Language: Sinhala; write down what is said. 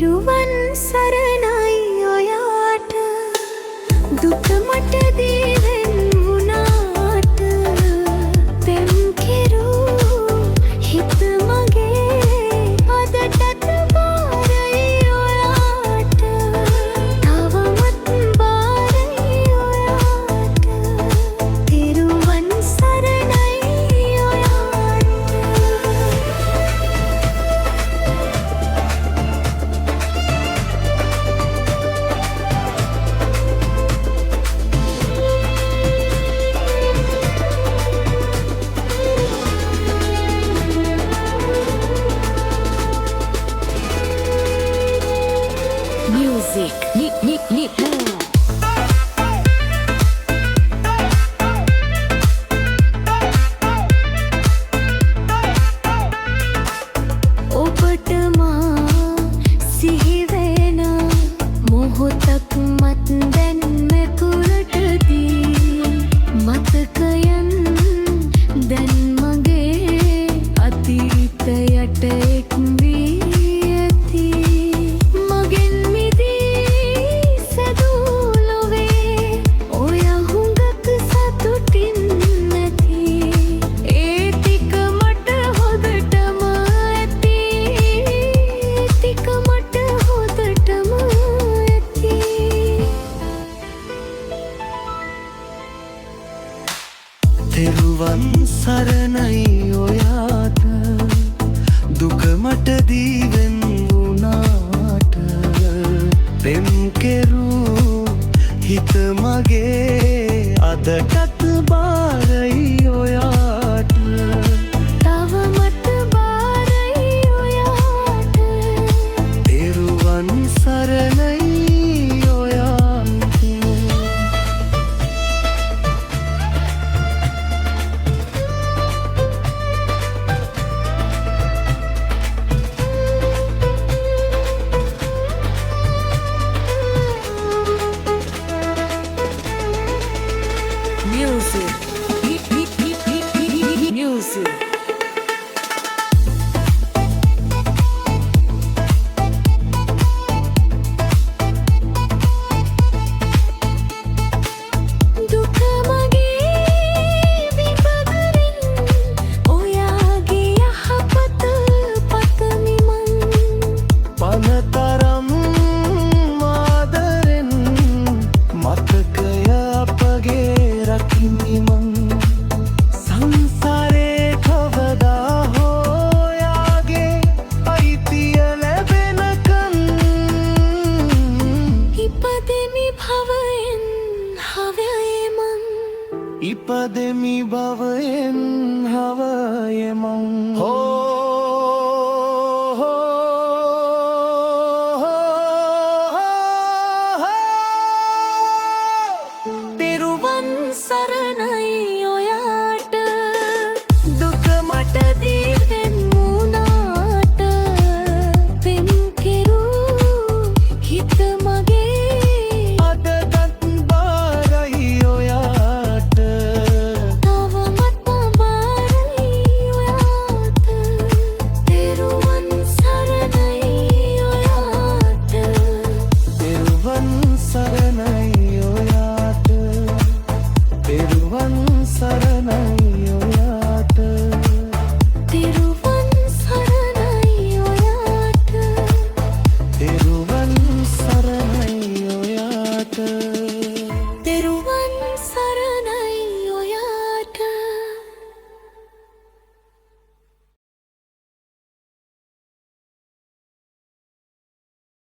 තෙරුවන් සරණයි ඔයාට දුක මට දීවෙන් වුණාට පෙම් කෙරූ හිත මගේ අදටත් බාරයි ඔයාට තවමත් බාරයි ඔයාට තෙරුවන් සරණයි ඔයාට Music. ඔබට මා සිහි වෙන මොහොතක් මත් දැන් මෙකුරටදී මතකයන් දැන් මගේ අතීතයට එක් වී ඇති මගෙන් මිදී සැදූ ලොවේ ඔය හුඟක් සතුටින් නැති ඒ ටික මට හොඳටම ඇති ඒ ටික මට හොඳටම ඇති තෙරුවන් සරණයි ඔයාට දුක මට දීවෙන් වුණාට පෙම් කෙරූ හිත මගේ අදටත් බාරයි ඔයාට තවමත් බාරයි ඔයාට තෙරුවන් සරණයි ඔයාට Music. Music. දුක මගේ විපදරින් ඔයාගේ යහපත පතමි මං පනතරම් ආදරෙන් මතකය අපගේ රකිමි මං සංසාරේ කවදා හෝ යාගේ අයිතිය ලැබෙනකන් ඉපදෙමි භවයෙන් හවයේ මං ඉපදෙමි භවයෙන් හවය මං තෙරුවන් සරණයි